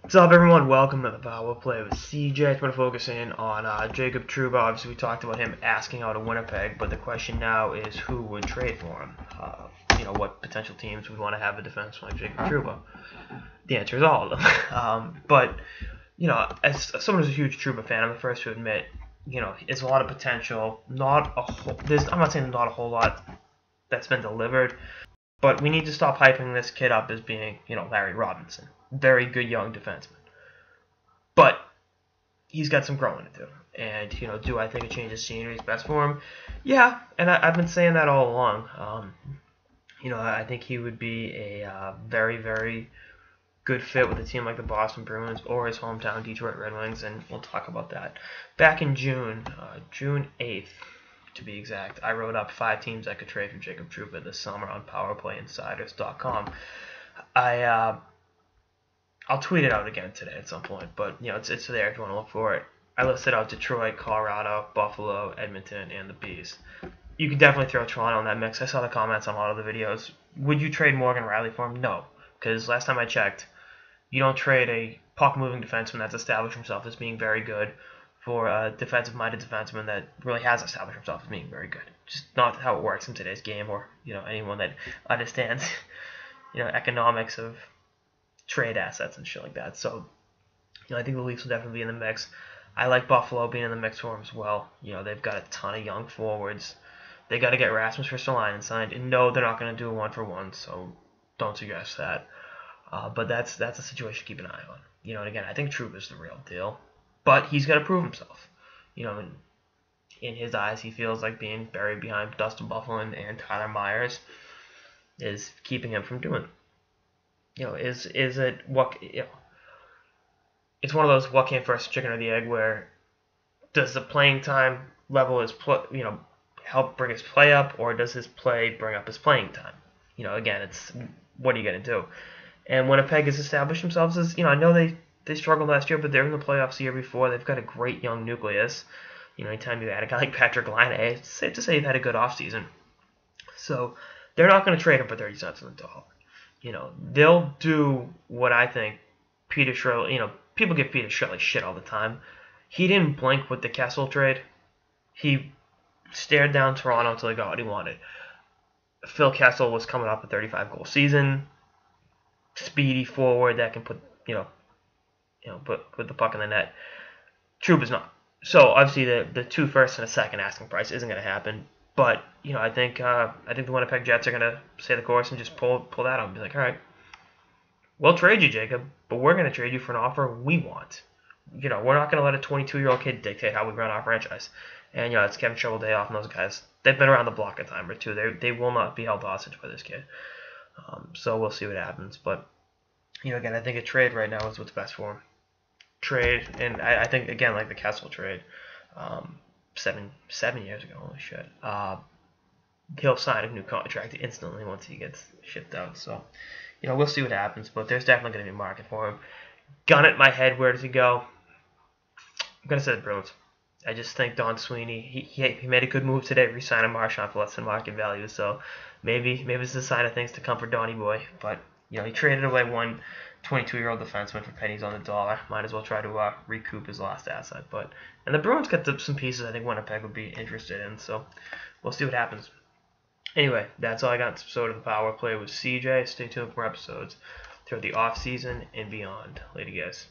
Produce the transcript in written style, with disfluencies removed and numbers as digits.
What's up, everyone? Welcome to the Power Play with CJ. I'm going to focus in on Jacob Trouba. Obviously, we talked about him asking out of Winnipeg, but the question now is who would trade for him? What potential teams would want to have a defenseman like Jacob Trouba? The answer is all of them. As someone who's a huge Trouba fan, I'm the first to admit, it's a lot of potential. I'm not saying not a whole lot that's been delivered, but we need to stop hyping this kid up as being, Larry Robinson. Very good young defenseman. But he's got some growing to do. And, do I think a change of scenery is best for him? Yeah, and I've been saying that all along. I think he would be a very, very good fit with a team like the Boston Bruins or his hometown Detroit Red Wings, and we'll talk about that. Back in June 8th, to be exact, I wrote up 5 teams I could trade for Jacob Trouba this summer on PowerPlayInsiders.com. I'll tweet it out again today at some point, but it's there if you want to look for it. I listed out Detroit, Colorado, Buffalo, Edmonton, and the Bees. You could definitely throw Toronto in that mix. I saw the comments on a lot of the videos. Would you trade Morgan Riley for him? No, because last time I checked, you don't trade a puck-moving defenseman that's established himself as being very good for a defensive-minded defenseman that really has established himself as being very good. Just not how it works in today's game, or anyone that understands economics of trade assets and shit like that. So, I think the Leafs will definitely be in the mix. I like Buffalo being in the mix for him as well. They've got a ton of young forwards. They got to get Rasmus Ristolainen signed, and no, they're not going to do a 1-for-1, so don't suggest that. But that's a situation to keep an eye on. And again, I think Trouba is the real deal, but he's got to prove himself. In his eyes, he feels like being buried behind Dustin Byfuglien and Tyler Myers is keeping him from doing it. Is it what? It's one of those what came first, chicken or the egg, where does the playing time level help bring his play up, or does his play bring up his playing time? Again, it's what are you going to do? And Winnipeg has established themselves as, I know they struggled last year, but they're in the playoffs the year before. They've got a great young nucleus. Anytime you add a guy like Patrick Laine, it's safe to say you've had a good offseason. So they're not going to trade him for 30 cents on the dollar. They'll do what I think Peter Shirley, people give Peter Shirley shit all the time. He didn't blink with the Kessel trade. He stared down Toronto until he got what he wanted. Phil Kessel was coming off a 35-goal season. Speedy forward that can put the puck in the net. Trouba's not. So obviously the 2 firsts and a second asking price isn't going to happen. But I think the Winnipeg Jets are going to stay the course and just pull that out and be like, all right, we'll trade you, Jacob, but we're going to trade you for an offer we want. We're not going to let a 22-year-old kid dictate how we run our franchise. And it's Kevin Shoveldayoff and those guys. They've been around the block a time or two. They will not be held hostage by this kid. So we'll see what happens. But again, I think a trade right now is what's best for him. Trade, and I think again like the Kessel trade. 7 years ago, holy shit. He'll sign a new contract instantly once he gets shipped out. So, we'll see what happens, but there's definitely going to be a market for him. Gun at my head, where does he go? I'm going to say the Bruins. I just think Don Sweeney, he made a good move today, re-signing Marchand for less than market value. So maybe it's a sign of things to come for Donny Boy. But, he traded away one 22-year-old defenseman for pennies on the dollar. Might as well try to recoup his lost asset. And the Bruins got some pieces I think Winnipeg would be interested in. So we'll see what happens. Anyway, that's all I got in this episode of the Power Play with CJ. Stay tuned for more episodes throughout the off season and beyond. Later, guys.